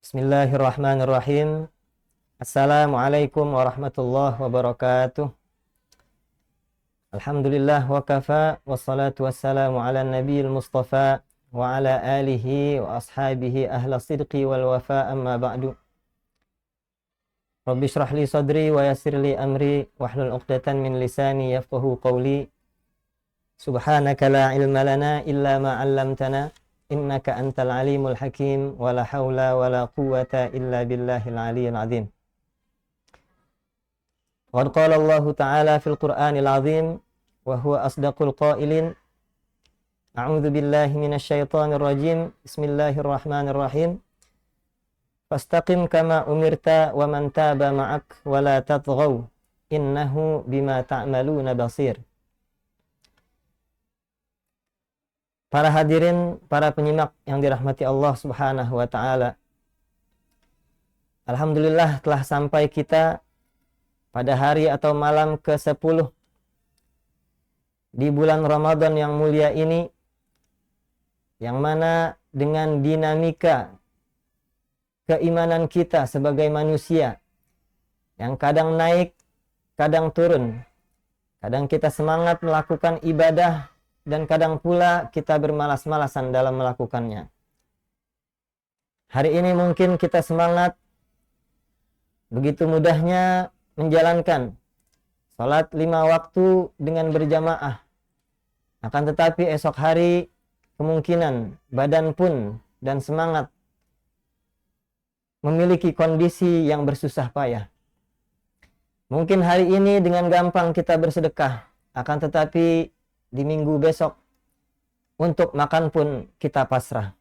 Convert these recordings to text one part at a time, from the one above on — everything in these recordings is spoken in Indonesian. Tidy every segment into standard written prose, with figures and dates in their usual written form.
Bismillahirrahmanirrahim. Assalamualaikum warahmatullahi wabarakatuh. Alhamdulillah wa kafa, wassalatu wassalamu ala nabiyil mustafa wa ala alihi wa ashabihi ahla sidqi wal wafa, amma ba'du. Rabbi shrah li sadri wa yassir li amri wahlul 'uqdatan min lisani yafqahu qawli. Subhanaka la ilma lana illa ma 'allamtana innaka antal alimul hakim, wala hawla wala quwwata illa billahil aliyyil azim. Wa qala Allah ta'ala fil Qur'anil azim wa huwa asdaqul qailin. A'udzu billahi minasy syaithanir rajim. Bismillahirrahmanirrahim. Fastaqim kama umirta wa man taba ma'ak wa la tatghaw innahu bima ta'maluna basir. Para hadirin, para penyimak yang dirahmati Allah Subhanahu wa ta'ala. Alhamdulillah telah sampai kita pada hari atau malam ke-10 di bulan Ramadan yang mulia ini, yang mana dengan dinamika keimanan kita sebagai manusia yang kadang naik, kadang turun. Kadang kita semangat melakukan ibadah, dan kadang pula kita bermalas-malasan dalam melakukannya. Hari ini mungkin kita semangat, begitu mudahnya menjalankan salat 5 waktu dengan berjamaah. Akan tetapi esok hari kemungkinan badan pun dan semangat memiliki kondisi yang bersusah payah. Mungkin hari ini dengan gampang kita bersedekah, akan tetapi di minggu besok untuk makan pun kita pasrah.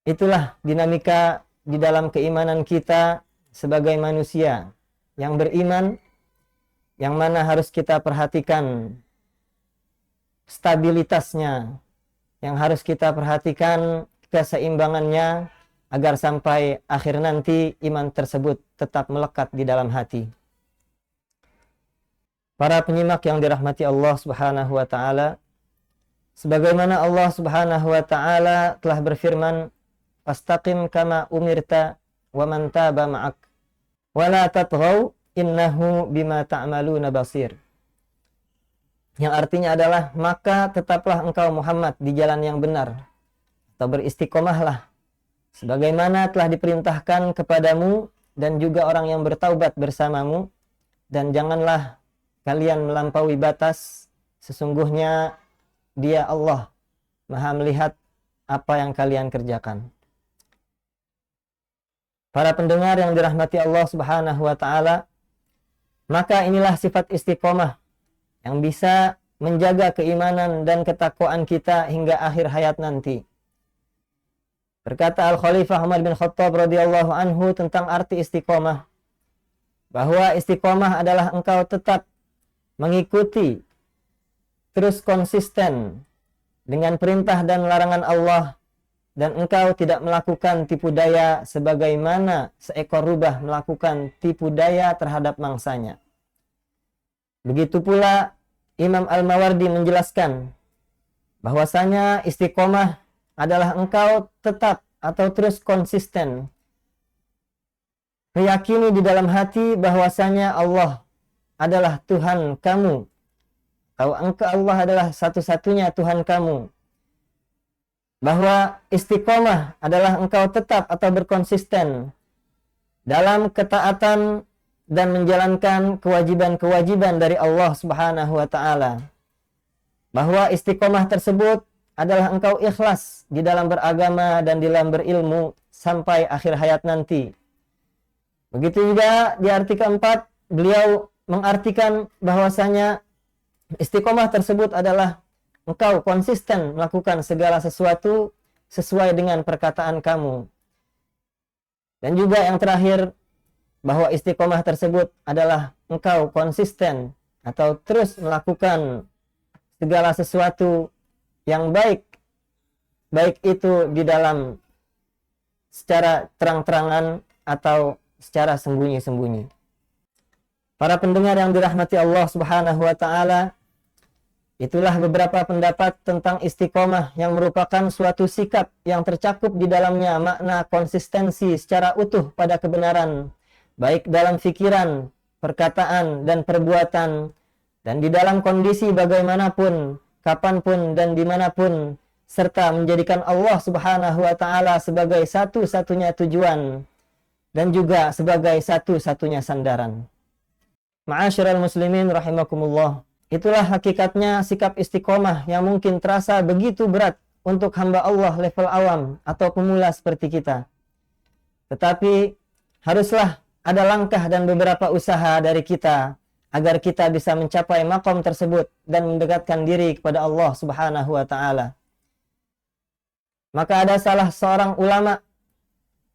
Itulah dinamika di dalam keimanan kita sebagai manusia yang beriman, yang mana harus kita perhatikan stabilitasnya, yang harus kita perhatikan keseimbangannya, agar sampai akhir nanti iman tersebut tetap melekat di dalam hati. Para penyimak yang dirahmati Allah Subhanahu wa ta'ala, sebagaimana Allah Subhanahu wa ta'ala telah berfirman, fastaqim kama umirta wa man taba ma'ak wa la tatghaw innahu bima ta'maluna basir. Yang artinya adalah, maka tetaplah engkau Muhammad di jalan yang benar, atau beristiqomahlah sebagaimana telah diperintahkan kepadamu dan juga orang yang bertaubat bersamamu, dan janganlah kalian melampaui batas, sesungguhnya Dia Allah Maha melihat apa yang kalian kerjakan. Para pendengar yang dirahmati Allah Subhanahu wa ta'ala, maka inilah sifat istiqomah yang bisa menjaga keimanan dan ketakwaan kita hingga akhir hayat nanti. Berkata Al-Khalifah Umar bin Khattab radhiyallahu anhu tentang arti istiqomah, bahwa istiqomah adalah engkau tetap mengikuti, terus konsisten dengan perintah dan larangan Allah, dan engkau tidak melakukan tipu daya sebagaimana seekor rubah melakukan tipu daya terhadap mangsanya. Begitu pula Imam Al-Mawardi menjelaskan bahwasanya istiqomah adalah engkau tetap atau terus konsisten meyakini di dalam hati bahwasanya Allah adalah Tuhan kamu, atau engkau Allah adalah satu-satunya Tuhan kamu. Bahwa istiqomah adalah engkau tetap atau berkonsisten dalam ketaatan dan menjalankan kewajiban-kewajiban dari Allah Subhanahu wa ta'ala. Bahwa istiqomah tersebut adalah engkau ikhlas di dalam beragama dan di dalam berilmu sampai akhir hayat nanti. Begitu juga di arti keempat, beliau mengartikan bahwasanya istiqomah tersebut adalah engkau konsisten melakukan segala sesuatu sesuai dengan perkataan kamu. Dan juga yang terakhir, bahwa istiqomah tersebut adalah engkau konsisten atau terus melakukan segala sesuatu yang baik, baik itu di dalam secara terang-terangan atau secara sembunyi-sembunyi. Para pendengar yang dirahmati Allah Subhanahu wa ta'ala, Itulah beberapa pendapat tentang istiqomah yang merupakan suatu sikap yang tercakup di dalamnya makna konsistensi secara utuh pada kebenaran, baik dalam pikiran, perkataan, dan perbuatan, dan di dalam kondisi bagaimanapun, kapanpun, dan dimanapun, serta menjadikan Allah Subhanahu wa Ta'ala sebagai satu-satunya tujuan dan juga sebagai satu-satunya sandaran. Ma'asyiral muslimin rahimakumullah. Itulah hakikatnya sikap istiqomah yang mungkin terasa begitu berat untuk hamba Allah level awam atau pemula seperti kita. Tetapi haruslah ada langkah dan beberapa usaha dari kita agar kita bisa mencapai maqam tersebut dan mendekatkan diri kepada Allah Subhanahu wa Ta'ala. Maka ada salah seorang ulama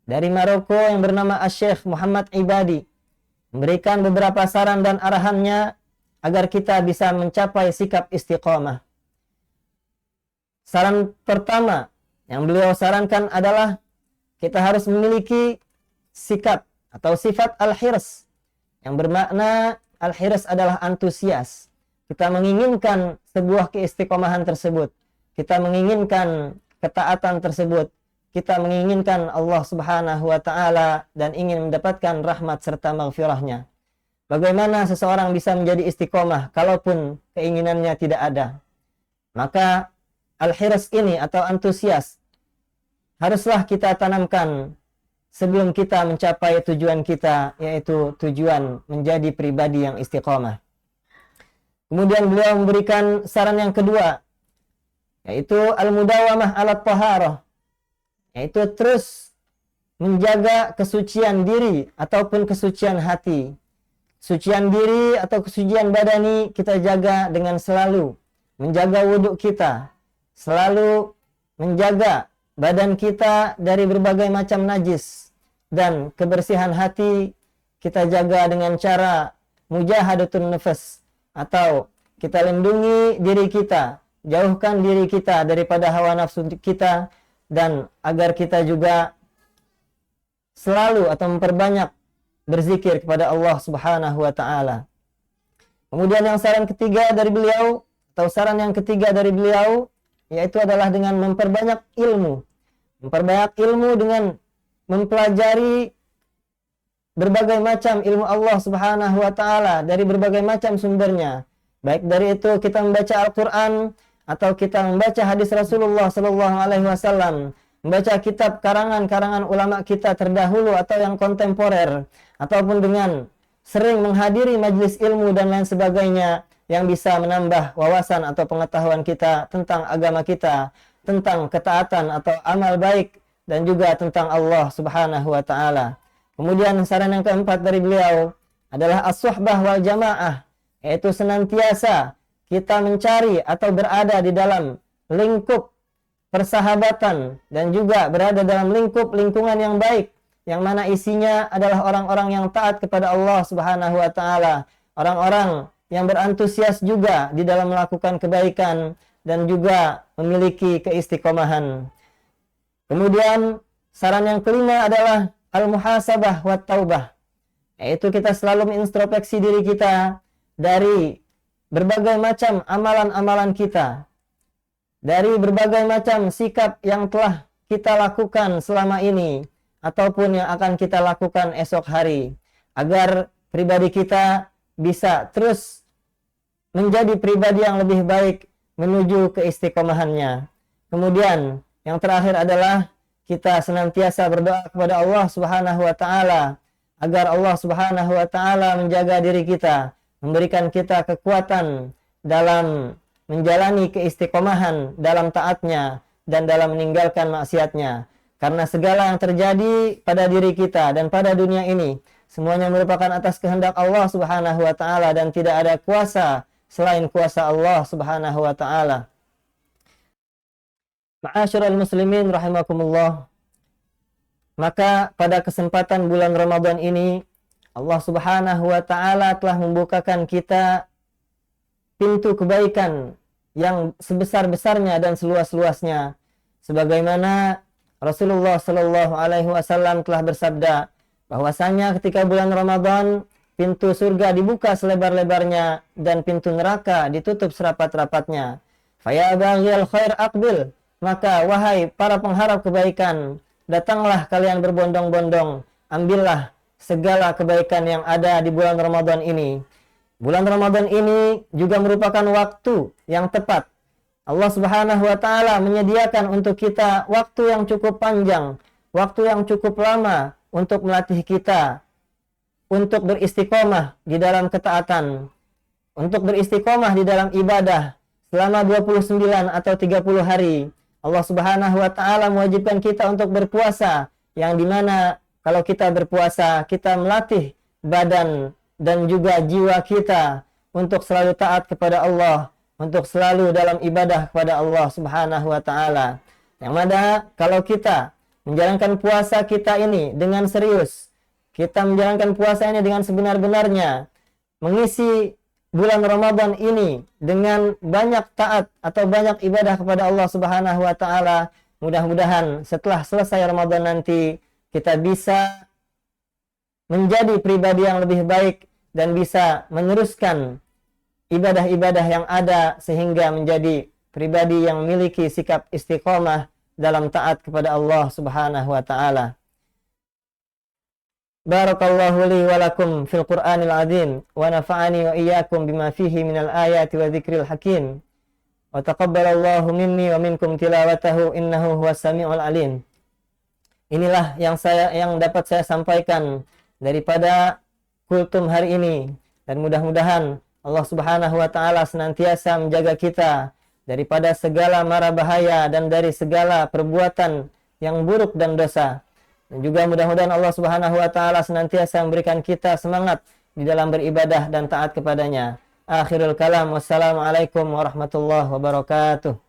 dari Maroko yang bernama Syekh Muhammad Ibadi memberikan beberapa saran dan arahannya agar kita bisa mencapai sikap istiqomah. Saran pertama yang beliau sarankan adalah kita harus memiliki sikap atau sifat al-hirs, yang bermakna al-hirs adalah antusias. Kita menginginkan sebuah keistiqomahan tersebut. Kita menginginkan ketaatan tersebut. Kita menginginkan Allah Subhanahu wa Ta'ala dan ingin mendapatkan rahmat serta maghfirahnya. Bagaimana seseorang bisa menjadi istiqomah kalaupun keinginannya tidak ada? Maka al-hirs ini atau antusias haruslah kita tanamkan sebelum kita mencapai tujuan kita, yaitu tujuan menjadi pribadi yang istiqomah. Kemudian beliau memberikan saran yang kedua, yaitu al-mudawamah ala taharah, yaitu terus menjaga kesucian diri ataupun kesucian hati. Sucian diri atau kesucian badani kita jaga dengan selalu menjaga wudhu kita, selalu menjaga badan kita dari berbagai macam najis, dan kebersihan hati kita jaga dengan cara mujahadatun nafas, atau kita lindungi diri kita, jauhkan diri kita daripada hawa nafsu kita, dan agar kita juga selalu atau memperbanyak berzikir kepada Allah Subhanahu wa Ta'ala. Kemudian yang saran ketiga dari beliau, atau saran yang ketiga dari beliau, yaitu adalah dengan memperbanyak ilmu. Memperbanyak ilmu dengan mempelajari berbagai macam ilmu Allah Subhanahu wa Ta'ala dari berbagai macam sumbernya. Baik dari itu kita membaca Al-Quran, atau kita membaca hadis Rasulullah Sallallahu Alaihi Wasallam, membaca kitab karangan-karangan ulama kita terdahulu atau yang kontemporer, ataupun dengan sering menghadiri majelis ilmu dan lain sebagainya yang bisa menambah wawasan atau pengetahuan kita tentang agama kita, tentang ketaatan atau amal baik, dan juga tentang Allah Subhanahu wa Ta'ala. Kemudian saran yang keempat dari beliau adalah as-suhbah wal jamaah, yaitu senantiasa kita mencari atau berada di dalam lingkup persahabatan dan juga berada dalam lingkungan yang baik, yang mana isinya adalah orang-orang yang taat kepada Allah Subhanahu wa Ta'ala, orang-orang yang berantusias juga di dalam melakukan kebaikan dan juga memiliki keistiqomahan. Kemudian saran yang kelima adalah al-muhasabah wa taubah, yaitu kita selalu mengintrospeksi diri kita dari berbagai macam amalan-amalan kita, dari berbagai macam sikap yang telah kita lakukan selama ini ataupun yang akan kita lakukan esok hari, agar pribadi kita bisa terus menjadi pribadi yang lebih baik menuju keistiqomahannya. Kemudian yang terakhir adalah kita senantiasa berdoa kepada Allah Subhanahu wa Ta'ala agar Allah Subhanahu wa Ta'ala menjaga diri kita, memberikan kita kekuatan dalam menjalani keistiqomahan dalam taatnya dan dalam meninggalkan maksiatnya. Karena segala yang terjadi pada diri kita dan pada dunia ini semuanya merupakan atas kehendak Allah Subhanahu wa Ta'ala, dan tidak ada kuasa selain kuasa Allah Subhanahu wa Ta'ala. Ma'asyiral muslimin rahimakumullah. Maka pada kesempatan bulan Ramadan ini Allah Subhanahu wa Ta'ala telah membukakan kita pintu kebaikan yang sebesar-besarnya dan seluas-luasnya, sebagaimana Rasulullah Sallallahu Alaihi Wasallam telah bersabda bahwasanya ketika bulan Ramadan pintu surga dibuka selebar-lebarnya dan pintu neraka ditutup serapat-rapatnya. Faya baghil khair aqbil, maka wahai para pengharap kebaikan, datanglah kalian berbondong-bondong, ambillah segala kebaikan yang ada di bulan Ramadan ini. Bulan Ramadan ini juga merupakan waktu yang tepat. Allah Subhanahu wa taala menyediakan untuk kita waktu yang cukup panjang, waktu yang cukup lama untuk melatih kita untuk beristiqomah di dalam ketaatan, untuk beristiqomah di dalam ibadah selama 29 atau 30 hari. Allah Subhanahu wa taala mewajibkan kita untuk berpuasa, yang dimana kalau kita berpuasa, kita melatih badan dan juga jiwa kita untuk selalu taat kepada Allah, untuk selalu dalam ibadah kepada Allah Subhanahu wa taala. Yang mana kalau kita menjalankan puasa kita ini dengan serius, kita menjalankan puasa ini dengan sebenar-benarnya, mengisi bulan Ramadan ini dengan banyak taat atau banyak ibadah kepada Allah Subhanahu wa taala, mudah-mudahan setelah selesai Ramadan nanti kita bisa menjadi pribadi yang lebih baik dan bisa meneruskan ibadah-ibadah yang ada sehingga menjadi pribadi yang memiliki sikap istiqomah dalam taat kepada Allah Subhanahu wa taala. Barakallahu li wa lakum fil Qur'anil azim wa nafa'ani wa iyyakum bima fihi minal ayati wa dzikril hakim. Wa taqabbalallahu minni wa minkum tilawatahu innahu huwas samiul alim. Inilah yang dapat saya sampaikan daripada kultum hari ini, dan mudah-mudahan Allah Subhanahu wa taala senantiasa menjaga kita daripada segala mara bahaya dan dari segala perbuatan yang buruk dan dosa. Dan juga mudah-mudahan Allah Subhanahu wa taala senantiasa memberikan kita semangat di dalam beribadah dan taat kepadanya. Akhirul kalam, wassalamualaikum warahmatullahi wabarakatuh.